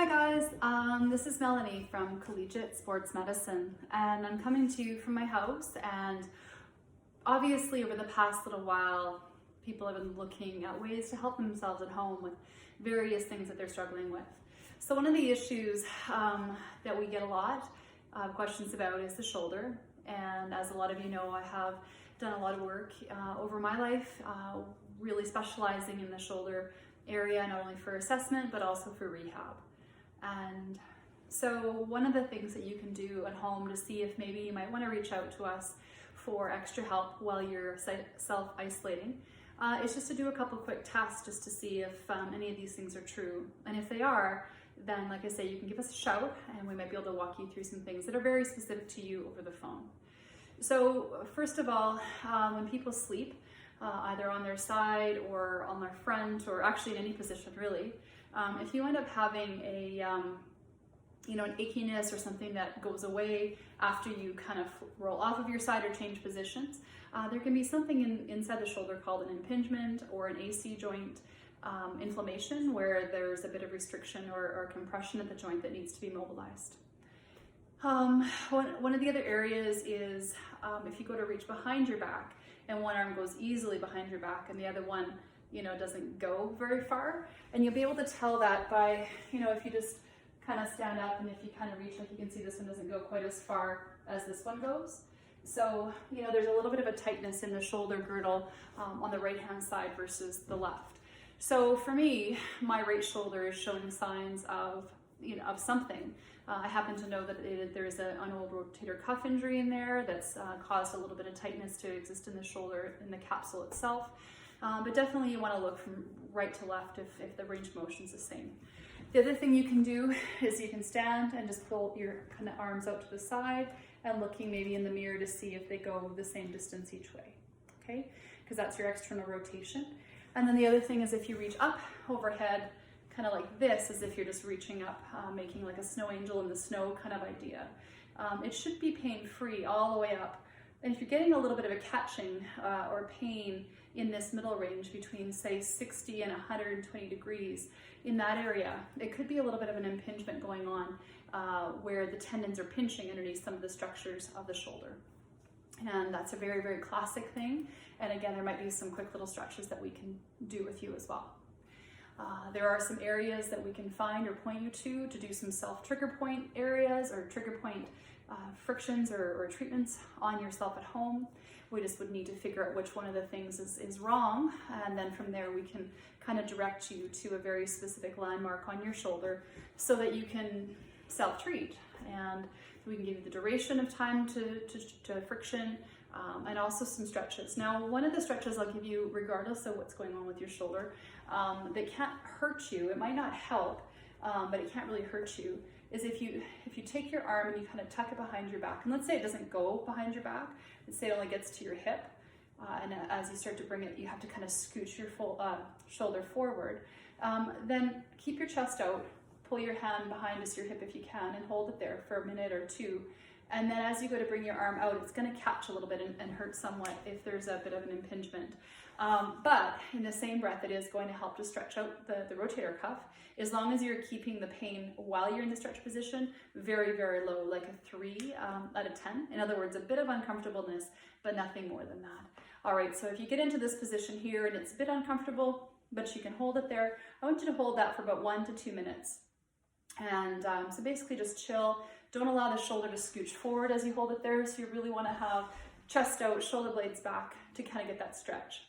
guys, this is Melanie from Collegiate Sports Medicine, and I'm coming to you from my house. And obviously over the past little while, people have been looking at ways to help themselves at home with various things that they're struggling with. So one of the issues that we get a lot of questions about is the shoulder. And as a lot of you know, I have done a lot of work over my life, really specializing in the shoulder area, not only for assessment, but also for rehab. And so one of the things that you can do at home to see if maybe you might want to reach out to us for extra help while you're self-isolating is just to do a couple quick tests just to see if any of these things are true. And if they are, then like I say, you can give us a shout and we might be able to walk you through some things that are very specific to you over the phone. So first of all, when people sleep, either on their side or on their front, or actually in any position really, if you end up having an achiness or something that goes away after you kind of roll off of your side or change positions, there can be something inside the shoulder called an impingement or an AC joint inflammation, where there's a bit of restriction or compression at the joint that needs to be mobilized. One of the other areas is if you go to reach behind your back and one arm goes easily behind your back and the other one doesn't go very far, and you'll be able to tell that by if you just kind of stand up and if you kind of reach, like you can see this one doesn't go quite as far as this one goes. So there's a little bit of a tightness in the shoulder girdle on the right hand side versus the left. So for me, my right shoulder is showing signs of something. I happen to know that there's an old rotator cuff injury in there that's caused a little bit of tightness to exist in the shoulder, in the capsule itself. But definitely you want to look from right to left if the range of motion is the same. The other thing you can do is you can stand and just pull your kind of arms out to the side and looking maybe in the mirror to see if they go the same distance each way, okay? Because that's your external rotation. And then the other thing is if you reach up overhead, kind of like this, as if you're just reaching up, making like a snow angel in the snow kind of idea. It should be pain-free all the way up. And if you're getting a little bit of a catching or pain in this middle range between say 60 and 120 degrees in that area, it could be a little bit of an impingement going on where the tendons are pinching underneath some of the structures of the shoulder. And that's a very, very classic thing. And again, there might be some quick little stretches that we can do with you as well. There are some areas that we can find or point you to do some self-trigger point areas or trigger point frictions or treatments on yourself at home. We just would need to figure out which one of the things is wrong, and then from there we can kind of direct you to a very specific landmark on your shoulder so that you can self-treat, and we can give you the duration of time to friction and also some stretches. Now, one of the stretches I'll give you, regardless of what's going on with your shoulder, that can't hurt you, it might not help, but it can't really hurt you, is if you take your arm and you kind of tuck it behind your back, and let's say it doesn't go behind your back, let's say it only gets to your hip, and as you start to bring it, you have to kind of scooch your full shoulder forward, then keep your chest out, pull your hand behind just your hip if you can, and hold it there for a minute or two. And then as you go to bring your arm out, it's going to catch a little bit and hurt somewhat if there's a bit of an impingement. But in the same breath, it is going to help to stretch out the rotator cuff, as long as you're keeping the pain while you're in the stretch position very, very low, like a 3 out of 10. In other words, a bit of uncomfortableness, but nothing more than that. All right, so if you get into this position here and it's a bit uncomfortable, but you can hold it there, I want you to hold that for about 1 to 2 minutes. And so basically just chill. Don't allow the shoulder to scooch forward as you hold it there. So you really want to have chest out, shoulder blades back to kind of get that stretch.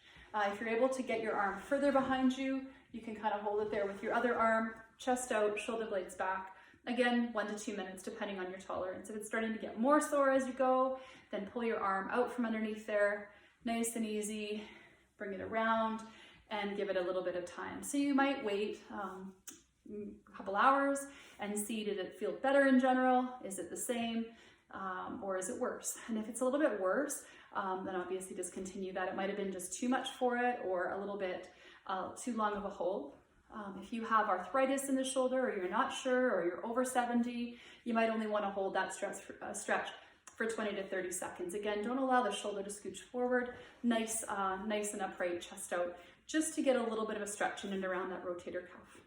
If you're able to get your arm further behind you, you can kind of hold it there with your other arm, chest out, shoulder blades back. Again, 1 to 2 minutes, depending on your tolerance. If it's starting to get more sore as you go, then pull your arm out from underneath there, nice and easy, bring it around and give it a little bit of time. So you might wait a couple hours and see, did it feel better in general? Is it the same? Or is it worse? And if it's a little bit worse, then obviously discontinue that. It might have been just too much for it or a little bit too long of a hold. If you have arthritis in the shoulder or you're not sure or you're over 70, you might only want to hold that stretch for 20 to 30 seconds. Again, don't allow the shoulder to scooch forward. Nice and upright, chest out, just to get a little bit of a stretch in and around that rotator cuff.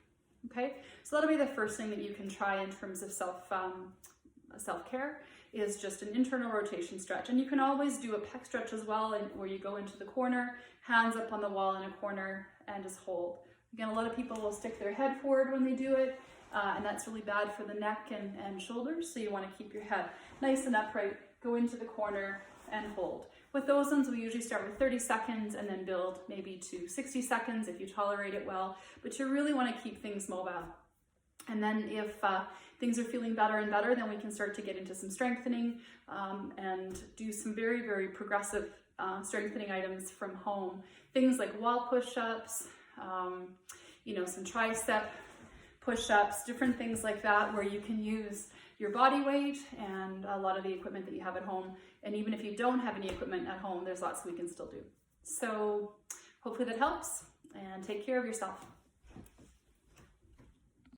Okay, so that'll be the first thing that you can try in terms of self-care, is just an internal rotation stretch. And you can always do a pec stretch as well, and where you go into the corner, hands up on the wall in a corner, and just hold. Again, a lot of people will stick their head forward when they do it, and that's really bad for the neck and shoulders. So you want to keep your head nice and upright, go into the corner and hold. With those ones, we usually start with 30 seconds and then build maybe to 60 seconds if you tolerate it well, but you really want to keep things mobile. And then if things are feeling better and better, then we can start to get into some strengthening and do some very, very progressive strengthening items from home. Things like wall push-ups, you know, some tricep push-ups, different things like that, where you can use your body weight and a lot of the equipment that you have at home. And even if you don't have any equipment at home, there's lots we can still do. So hopefully that helps, and take care of yourself.